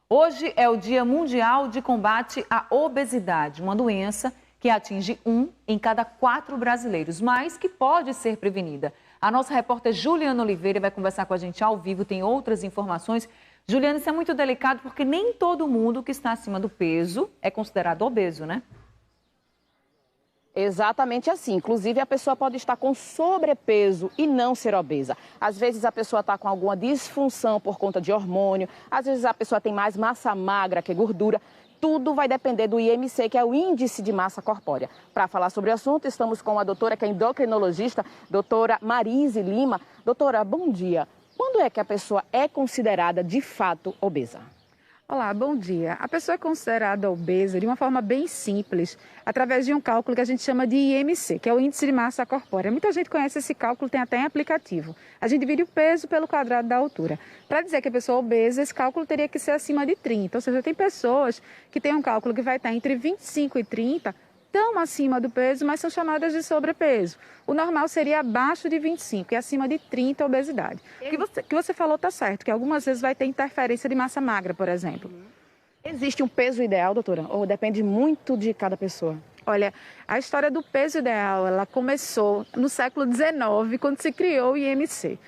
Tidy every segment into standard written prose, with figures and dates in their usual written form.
Hoje é o Dia Mundial de Combate à Obesidade, uma doença que atinge 1 em cada 4 brasileiros, mas que pode ser prevenida. A nossa repórter Juliana Oliveira vai conversar com a gente ao vivo, tem outras informações. Juliana, isso é muito delicado porque nem todo mundo que está acima do peso é considerado obeso, né? Exatamente assim. Inclusive, a pessoa pode estar com sobrepeso e não ser obesa. Às vezes, a pessoa está com alguma disfunção por conta de hormônio. Às vezes, a pessoa tem mais massa magra que gordura. Tudo vai depender do IMC, que é o Índice de Massa Corpórea. Para falar sobre o assunto, estamos com a doutora, que é endocrinologista, doutora Marise Lima. Doutora, bom dia. Quando é que a pessoa é considerada, de fato, obesa? Olá, bom dia. A pessoa é considerada obesa de uma forma bem simples, através de um cálculo que a gente chama de IMC, que é o Índice de Massa Corpórea. Muita gente conhece esse cálculo, tem até em aplicativo. A gente divide o peso pelo quadrado da altura. Para dizer que a pessoa é obesa, esse cálculo teria que ser acima de 30. Ou seja, tem pessoas que têm um cálculo que vai estar entre 25 e 30, estão acima do peso, mas são chamadas de sobrepeso. O normal seria abaixo de 25 e acima de 30 a obesidade. O que você falou está certo, que algumas vezes vai ter interferência de massa magra, por exemplo. Existe um peso ideal, doutora? Ou depende muito de cada pessoa? Olha, a história do peso ideal, ela começou no século XIX, quando se criou o IMC.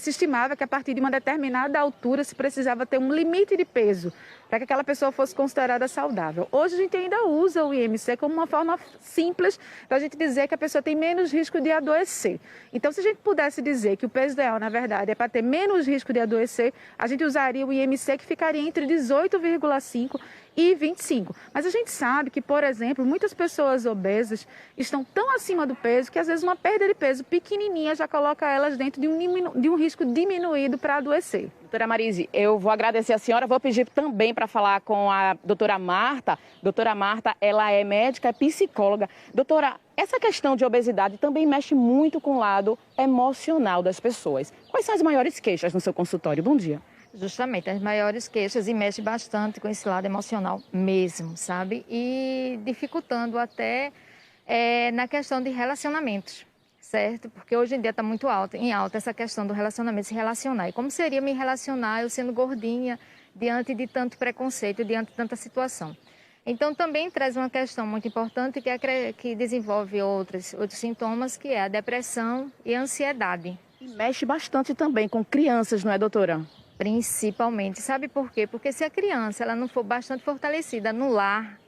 Se estimava que a partir de uma determinada altura se precisava ter um limite de peso para que aquela pessoa fosse considerada saudável. Hoje a gente ainda usa o IMC como uma forma simples para a gente dizer que a pessoa tem menos risco de adoecer. Então, se a gente pudesse dizer que o peso ideal, na verdade, é para ter menos risco de adoecer, a gente usaria o IMC, que ficaria entre 18,5 e 25. Mas a gente sabe que, por exemplo, muitas pessoas obesas estão tão acima do peso que às vezes uma perda de peso pequenininha já coloca elas dentro de um risco diminuído para adoecer. Doutora Marise, eu vou agradecer a senhora, vou pedir também para falar com a doutora Marta. Doutora Marta, ela é médica, é psicóloga. Doutora, essa questão de obesidade também mexe muito com o lado emocional das pessoas. Quais são as maiores queixas no seu consultório? Bom dia. Justamente, as maiores queixas, e mexe bastante com esse lado emocional mesmo, sabe? E dificultando até na questão de relacionamentos, certo? Porque hoje em dia está muito em alta essa questão do relacionamento, se relacionar. E como seria me relacionar eu sendo gordinha, diante de tanto preconceito, diante de tanta situação? Então, também traz uma questão muito importante que desenvolve outros sintomas, que é a depressão e a ansiedade. E mexe bastante também com crianças, não é, doutora? Principalmente. Sabe por quê? Porque se a criança ela não for bastante fortalecida no lar,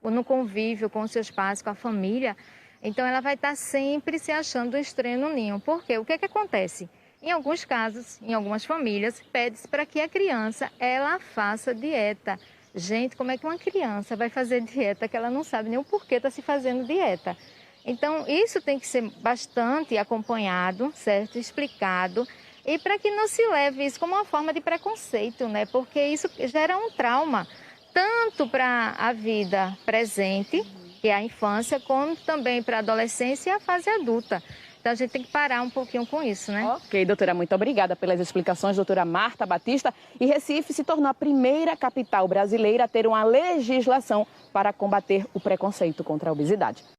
ou no convívio com os seus pais, com a família, então ela vai estar sempre se achando estranha no ninho. Por quê? O que é que acontece? Em alguns casos, em algumas famílias, pede-se para que a criança ela faça dieta. Gente, como é que uma criança vai fazer dieta que ela não sabe nem o porquê está se fazendo dieta? Então, isso tem que ser bastante acompanhado, certo? Explicado. E para que não se leve isso como uma forma de preconceito, né? Porque isso gera um trauma, tanto para a vida presente, que é a infância, como também para a adolescência e a fase adulta. Então a gente tem que parar um pouquinho com isso, né? Ok, doutora, muito obrigada pelas explicações, doutora Marta Batista. E Recife se tornou a primeira capital brasileira a ter uma legislação para combater o preconceito contra a obesidade.